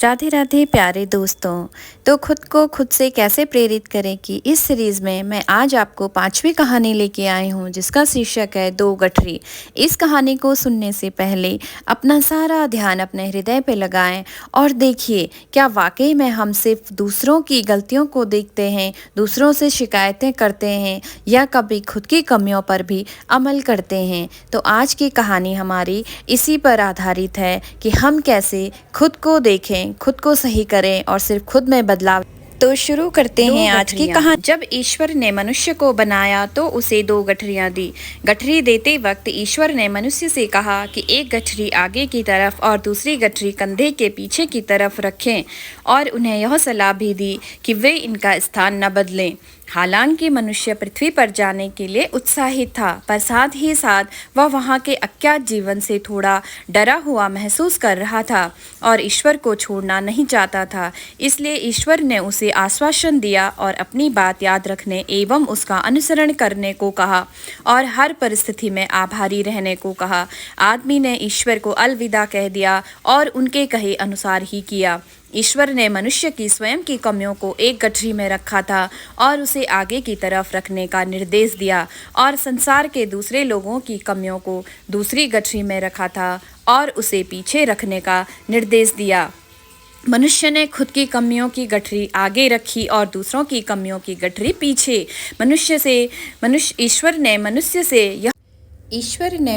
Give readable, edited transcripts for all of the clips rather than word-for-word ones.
राधे राधे प्यारे दोस्तों। तो खुद को खुद से कैसे प्रेरित करें कि इस सीरीज़ में मैं आज आपको 5वीं कहानी लेके आई हूँ, जिसका शीर्षक है दो गठरी। इस कहानी को सुनने से पहले अपना सारा ध्यान अपने हृदय पे लगाएं और देखिए क्या वाकई में हम सिर्फ दूसरों की गलतियों को देखते हैं, दूसरों से शिकायतें करते हैं या कभी खुद की कमियों पर भी अमल करते हैं। तो आज की कहानी हमारी इसी पर आधारित है कि हम कैसे खुद को देखें, खुद को सही करें और सिर्फ खुद में बदलाव। तो शुरू करते हैं आज की कहानी। जब ईश्वर ने मनुष्य को बनाया तो उसे दो गठरियां दी। गठरी देते वक्त ईश्वर ने मनुष्य से कहा कि एक गठरी आगे की तरफ और दूसरी गठरी कंधे के पीछे की तरफ रखें, और उन्हें यह सलाह भी दी कि वे इनका स्थान न बदलें। हालांकि मनुष्य पृथ्वी पर जाने के लिए उत्साहित था, पर साथ ही साथ वह वहाँ के अज्ञात जीवन से थोड़ा डरा हुआ महसूस कर रहा था और ईश्वर को छोड़ना नहीं चाहता था। इसलिए ईश्वर ने उसे आश्वासन दिया और अपनी बात याद रखने एवं उसका अनुसरण करने को कहा और हर परिस्थिति में आभारी रहने को कहा। आदमी ने ईश्वर को अलविदा कह दिया और उनके कहे अनुसार ही किया। ईश्वर ने मनुष्य की स्वयं की कमियों को एक गठरी में रखा था और उसे आगे की तरफ रखने का निर्देश दिया, और संसार के दूसरे लोगों की कमियों को दूसरी गठरी में रखा था और उसे पीछे रखने का निर्देश दिया। मनुष्य ने खुद की कमियों की गठरी आगे रखी और दूसरों की कमियों की गठरी पीछे। ईश्वर ने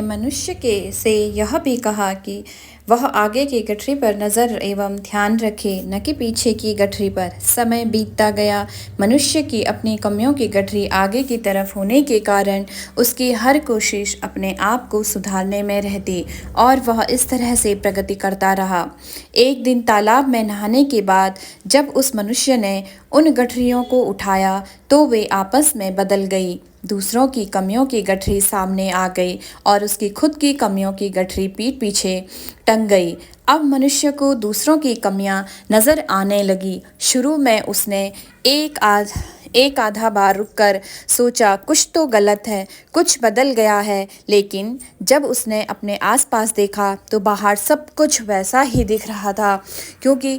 मनुष्य से यह भी कहा कि वह आगे की गठरी पर नज़र एवं ध्यान रखे, न कि पीछे की गठरी पर। समय बीतता गया। मनुष्य की अपनी कमियों की गठरी आगे की तरफ होने के कारण उसकी हर कोशिश अपने आप को सुधारने में रहती और वह इस तरह से प्रगति करता रहा। एक दिन तालाब में नहाने के बाद जब उस मनुष्य ने उन गठरियों को उठाया तो वे आपस में बदल गई। दूसरों की कमियों की गठरी सामने आ गई और उसकी खुद की कमियों की गठरी पीठ पीछे टंग गई। अब मनुष्य को दूसरों की कमियां नज़र आने लगी। शुरू में उसने एक आधा बार रुककर सोचा कुछ तो गलत है, कुछ बदल गया है, लेकिन जब उसने अपने आसपास देखा तो बाहर सब कुछ वैसा ही दिख रहा था, क्योंकि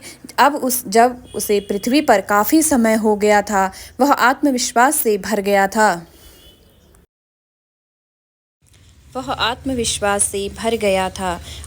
जब उसे पृथ्वी पर काफ़ी समय हो गया था, वह आत्मविश्वास से भर गया था।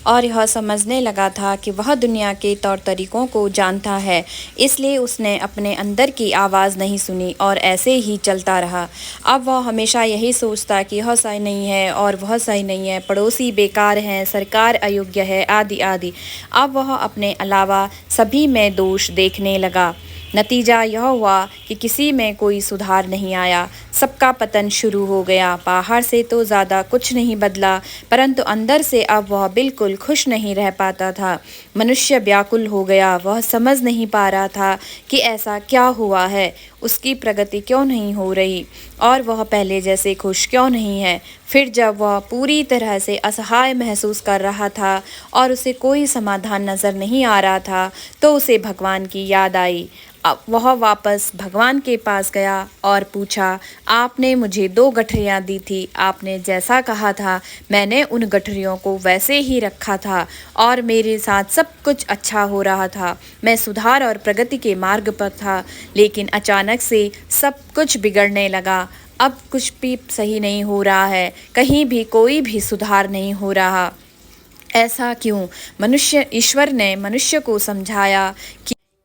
और यह समझने लगा था कि वह दुनिया के तौर तरीकों को जानता है। इसलिए उसने अपने अंदर की आवाज़ नहीं सुनी और ऐसे ही चलता रहा। अब वह हमेशा यही सोचता कि यह सही नहीं है और वह सही नहीं है, पड़ोसी बेकार हैं, सरकार अयोग्य है, आदि आदि। अब वह अपने अलावा सभी में दोष देखने लगा। नतीजा यह हुआ कि किसी में कोई सुधार नहीं आया, सबका पतन शुरू हो गया। बाहर से तो ज़्यादा कुछ नहीं बदला, परंतु अंदर से अब वह बिल्कुल खुश नहीं रह पाता था। मनुष्य व्याकुल हो गया। वह समझ नहीं पा रहा था कि ऐसा क्या हुआ है, उसकी प्रगति क्यों नहीं हो रही और वह पहले जैसे खुश क्यों नहीं है। फिर जब वह पूरी तरह से असहाय महसूस कर रहा था और उसे कोई समाधान नज़र नहीं आ रहा था, तो उसे भगवान की याद आई। अब वह वापस भगवान के पास गया और पूछा, आपने मुझे 2 गठरियाँ दी थी, आपने जैसा कहा था मैंने उन गठरियों को वैसे ही रखा था और मेरे साथ सब कुछ अच्छा हो रहा था। मैं सुधार और प्रगति के मार्ग पर था, लेकिन अचानक से सब कुछ बिगड़ने लगा। अब कुछ भी सही नहीं हो रहा है, कहीं भी कोई भी सुधार नहीं हो रहा। ऐसा क्यों?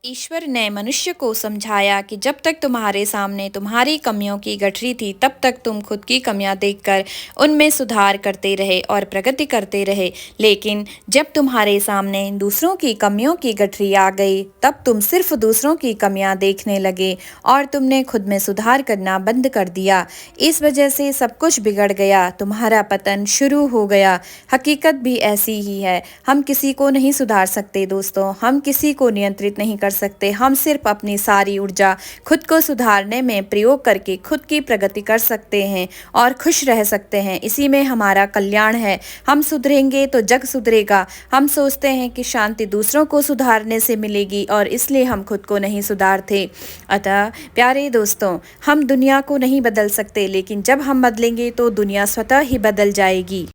ईश्वर ने मनुष्य को समझाया कि जब तक तुम्हारे सामने तुम्हारी कमियों की गठरी थी, तब तक तुम खुद की कमियां देखकर उनमें सुधार करते रहे और प्रगति करते रहे, लेकिन जब तुम्हारे सामने दूसरों की कमियों की गठरी आ गई, तब तुम सिर्फ दूसरों की कमियां देखने लगे और तुमने खुद में सुधार करना बंद कर दिया। इस वजह से सब कुछ बिगड़ गया, तुम्हारा पतन शुरू हो गया। हकीकत भी ऐसी ही है। हम किसी को नहीं सुधार सकते दोस्तों, हम किसी को नियंत्रित नहीं कर सकते। हम सिर्फ अपनी सारी ऊर्जा खुद को सुधारने में प्रयोग करके खुद की प्रगति कर सकते हैं और खुश रह सकते हैं। इसी में हमारा कल्याण है। हम सुधरेंगे तो जग सुधरेगा। हम सोचते हैं कि शांति दूसरों को सुधारने से मिलेगी और इसलिए हम खुद को नहीं सुधारते। अतः प्यारे दोस्तों, हम दुनिया को नहीं बदल सकते, लेकिन जब हम बदलेंगे तो दुनिया स्वतः ही बदल जाएगी।